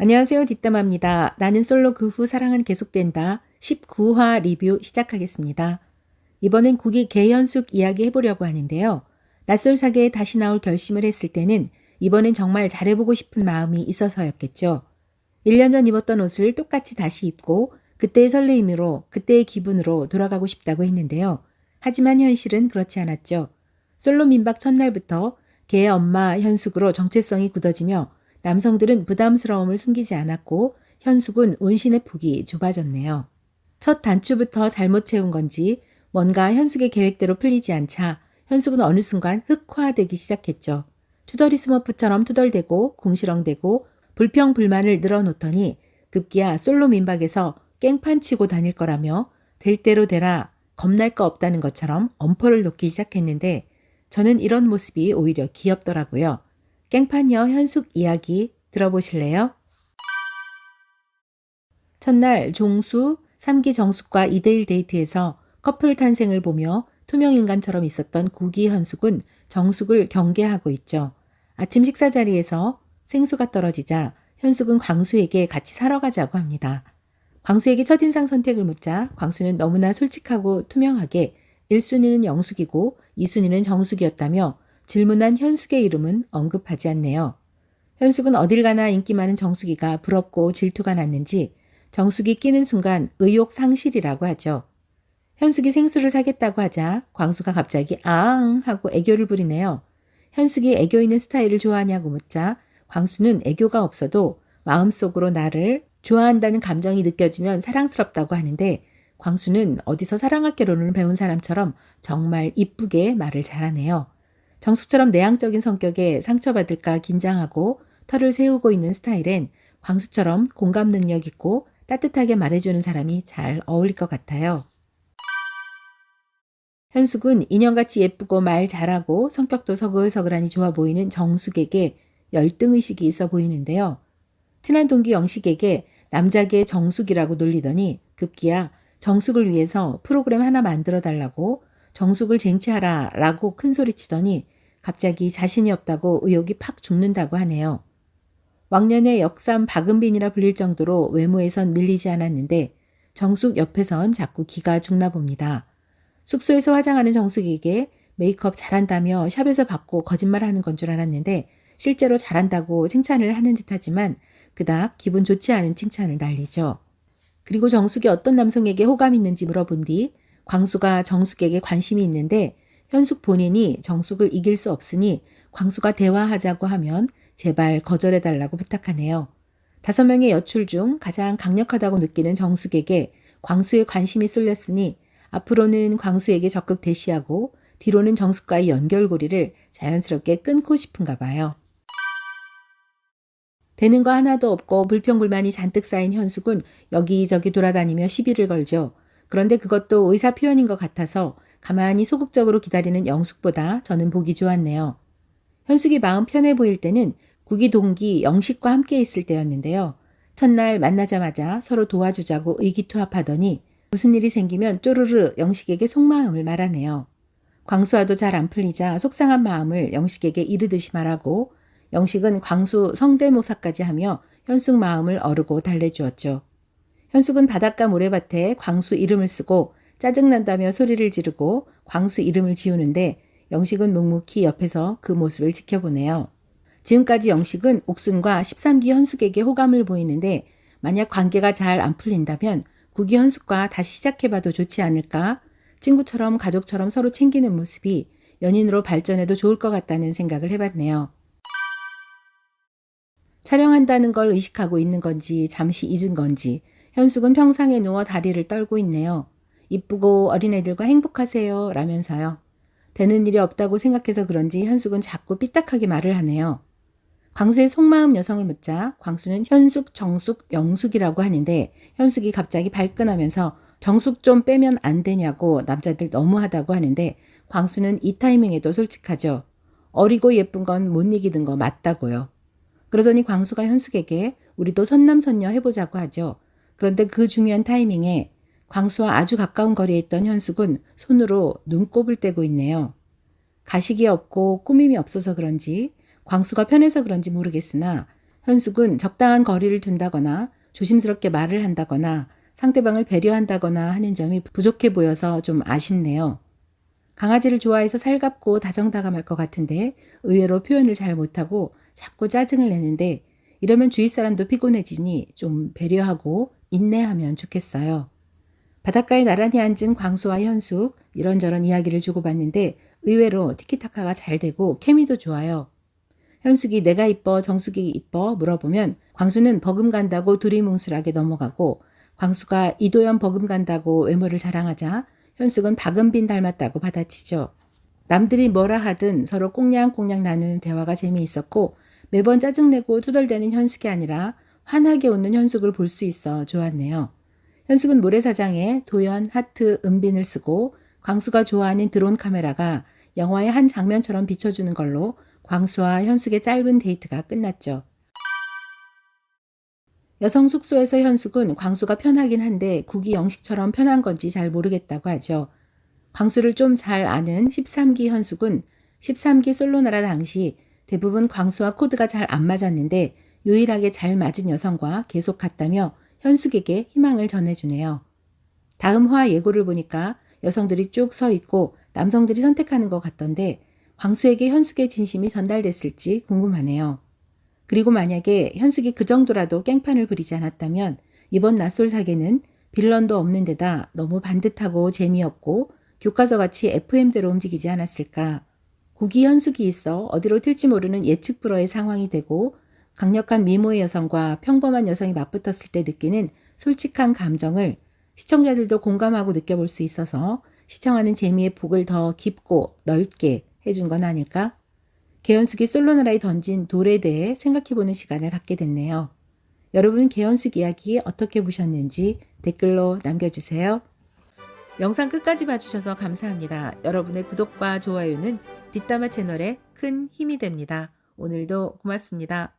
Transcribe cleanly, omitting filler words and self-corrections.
안녕하세요. 뒷담화입니다. 나는 솔로 그 후 사랑은 계속된다. 19화 리뷰 시작하겠습니다. 이번엔 국이 개현숙 이야기 해보려고 하는데요. 낯설 사계에 다시 나올 결심을 했을 때는 이번엔 정말 잘해보고 싶은 마음이 있어서였겠죠. 1년 전 입었던 옷을 똑같이 다시 입고 그때의 설레임으로 그때의 기분으로 돌아가고 싶다고 했는데요. 하지만 현실은 그렇지 않았죠. 솔로 민박 첫날부터 개의 엄마 현숙으로 정체성이 굳어지며 남성들은 부담스러움을 숨기지 않았고 현숙은 운신의 폭이 좁아졌네요. 첫 단추부터 잘못 채운 건지 뭔가 현숙의 계획대로 풀리지 않자 현숙은 어느 순간 흑화되기 시작했죠. 투덜이 스머프처럼 투덜대고 궁시렁대고 불평불만을 늘어놓더니 급기야 솔로 민박에서 깽판 치고 다닐 거라며 될 대로 되라 겁날 거 없다는 것처럼 엄포를 놓기 시작했는데 저는 이런 모습이 오히려 귀엽더라고요. 깽판녀 현숙 이야기 들어보실래요? 첫날 종수 3기 정숙과 2대1 데이트에서 커플 탄생을 보며 투명인간처럼 있었던 구기 현숙은 정숙을 경계하고 있죠. 아침 식사 자리에서 생수가 떨어지자 현숙은 광수에게 같이 사러 가자고 합니다. 광수에게 첫인상 선택을 묻자 광수는 너무나 솔직하고 투명하게 1순위는 영숙이고 2순위는 정숙이었다며 질문한 현숙의 이름은 언급하지 않네요. 현숙은 어딜 가나 인기 많은 정숙이가 부럽고 질투가 났는지 정숙이 끼는 순간 의욕 상실이라고 하죠. 현숙이 생수를 사겠다고 하자 광수가 갑자기 앙 하고 애교를 부리네요. 현숙이 애교 있는 스타일을 좋아하냐고 묻자 광수는 애교가 없어도 마음속으로 나를 좋아한다는 감정이 느껴지면 사랑스럽다고 하는데 광수는 어디서 사랑학개론을 배운 사람처럼 정말 이쁘게 말을 잘하네요. 정숙처럼 내향적인 성격에 상처받을까 긴장하고 털을 세우고 있는 스타일엔 광수처럼 공감 능력 있고 따뜻하게 말해주는 사람이 잘 어울릴 것 같아요. 현숙은 인형같이 예쁘고 말 잘하고 성격도 서글서글하니 좋아 보이는 정숙에게 열등의식이 있어 보이는데요. 친한 동기 영식에게 남자계 정숙이라고 놀리더니 급기야 정숙을 위해서 프로그램 하나 만들어 달라고 정숙을 쟁취하라 라고 큰소리치더니 갑자기 자신이 없다고 의욕이 팍 죽는다고 하네요. 왕년의 역삼 박은빈이라 불릴 정도로 외모에선 밀리지 않았는데 정숙 옆에선 자꾸 기가 죽나 봅니다. 숙소에서 화장하는 정숙에게 메이크업 잘한다며 샵에서 받고 거짓말하는 건 줄 알았는데 실제로 잘한다고 칭찬을 하는 듯하지만 그닥 기분 좋지 않은 칭찬을 날리죠. 그리고 정숙이 어떤 남성에게 호감 있는지 물어본 뒤 광수가 정숙에게 관심이 있는데 현숙 본인이 정숙을 이길 수 없으니 광수가 대화하자고 하면 제발 거절해달라고 부탁하네요. 5명의 여출 중 가장 강력하다고 느끼는 정숙에게 광수의 관심이 쏠렸으니 앞으로는 광수에게 적극 대시하고 뒤로는 정숙과의 연결고리를 자연스럽게 끊고 싶은가 봐요. 되는 거 하나도 없고 불평불만이 잔뜩 쌓인 현숙은 여기저기 돌아다니며 시비를 걸죠. 그런데 그것도 의사 표현인 것 같아서 가만히 소극적으로 기다리는 영숙보다 저는 보기 좋았네요. 현숙이 마음 편해 보일 때는 구기 동기 영식과 함께 있을 때였는데요. 첫날 만나자마자 서로 도와주자고 의기투합하더니 무슨 일이 생기면 쪼르르 영식에게 속마음을 말하네요. 광수와도 잘 안 풀리자 속상한 마음을 영식에게 이르듯이 말하고 영식은 광수 성대모사까지 하며 현숙 마음을 어르고 달래주었죠. 현숙은 바닷가 모래밭에 광수 이름을 쓰고 짜증난다며 소리를 지르고 광수 이름을 지우는데 영식은 묵묵히 옆에서 그 모습을 지켜보네요. 지금까지 영식은 옥순과 13기 현숙에게 호감을 보이는데 만약 관계가 잘 안 풀린다면 9기 현숙과 다시 시작해봐도 좋지 않을까? 친구처럼 가족처럼 서로 챙기는 모습이 연인으로 발전해도 좋을 것 같다는 생각을 해봤네요. 촬영한다는 걸 의식하고 있는 건지 잠시 잊은 건지 현숙은 평상에 누워 다리를 떨고 있네요. 이쁘고 어린애들과 행복하세요 라면서요. 되는 일이 없다고 생각해서 그런지 현숙은 자꾸 삐딱하게 말을 하네요. 광수의 속마음 여성을 묻자 광수는 현숙, 정숙, 영숙이라고 하는데 현숙이 갑자기 발끈하면서 정숙 좀 빼면 안 되냐고 남자들 너무하다고 하는데 광수는 이 타이밍에도 솔직하죠. 어리고 예쁜 건 못 이기는 거 맞다고요. 그러더니 광수가 현숙에게 우리도 선남선녀 해보자고 하죠. 그런데 그 중요한 타이밍에 광수와 아주 가까운 거리에 있던 현숙은 손으로 눈곱을 떼고 있네요. 가식이 없고 꾸밈이 없어서 그런지 광수가 편해서 그런지 모르겠으나 현숙은 적당한 거리를 둔다거나 조심스럽게 말을 한다거나 상대방을 배려한다거나 하는 점이 부족해 보여서 좀 아쉽네요. 강아지를 좋아해서 살갑고 다정다감할 것 같은데 의외로 표현을 잘 못하고 자꾸 짜증을 내는데 이러면 주위 사람도 피곤해지니 좀 배려하고 인내하면 좋겠어요. 바닷가에 나란히 앉은 광수와 현숙 이런저런 이야기를 주고받는데 의외로 티키타카가 잘 되고 케미도 좋아요. 현숙이 내가 이뻐 정숙이 이뻐 물어보면 광수는 버금간다고 두리뭉술하게 넘어가고 광수가 이도현 버금간다고 외모를 자랑하자 현숙은 박은빈 닮았다고 받아치죠. 남들이 뭐라 하든 서로 꽁냥꽁냥 나누는 대화가 재미있었고 매번 짜증내고 투덜대는 현숙이 아니라 환하게 웃는 현숙을 볼 수 있어 좋았네요. 현숙은 모래사장에 도연, 하트, 은빈을 쓰고 광수가 좋아하는 드론 카메라가 영화의 한 장면처럼 비춰주는 걸로 광수와 현숙의 짧은 데이트가 끝났죠. 여성 숙소에서 현숙은 광수가 편하긴 한데 국이 영식처럼 편한 건지 잘 모르겠다고 하죠. 광수를 좀 잘 아는 13기 현숙은 13기 솔로나라 당시 대부분 광수와 코드가 잘 안 맞았는데 유일하게 잘 맞은 여성과 계속 갔다며 현숙에게 희망을 전해주네요. 다음 화 예고를 보니까 여성들이 쭉 서 있고 남성들이 선택하는 것 같던데 광수에게 현숙의 진심이 전달됐을지 궁금하네요. 그리고 만약에 현숙이 그 정도라도 깽판을 부리지 않았다면 이번 낯솔 사계는 빌런도 없는 데다 너무 반듯하고 재미없고 교과서같이 FM대로 움직이지 않았을까. 국이 현숙이 있어 어디로 튈지 모르는 예측 불허의 상황이 되고 강력한 미모의 여성과 평범한 여성이 맞붙었을 때 느끼는 솔직한 감정을 시청자들도 공감하고 느껴볼 수 있어서 시청하는 재미의 폭을 더 깊고 넓게 해준 건 아닐까? 개연숙이 솔로나라에 던진 돌에 대해 생각해보는 시간을 갖게 됐네요. 여러분 개연숙 이야기 어떻게 보셨는지 댓글로 남겨주세요. 영상 끝까지 봐주셔서 감사합니다. 여러분의 구독과 좋아요는 뒷담화 채널에 큰 힘이 됩니다. 오늘도 고맙습니다.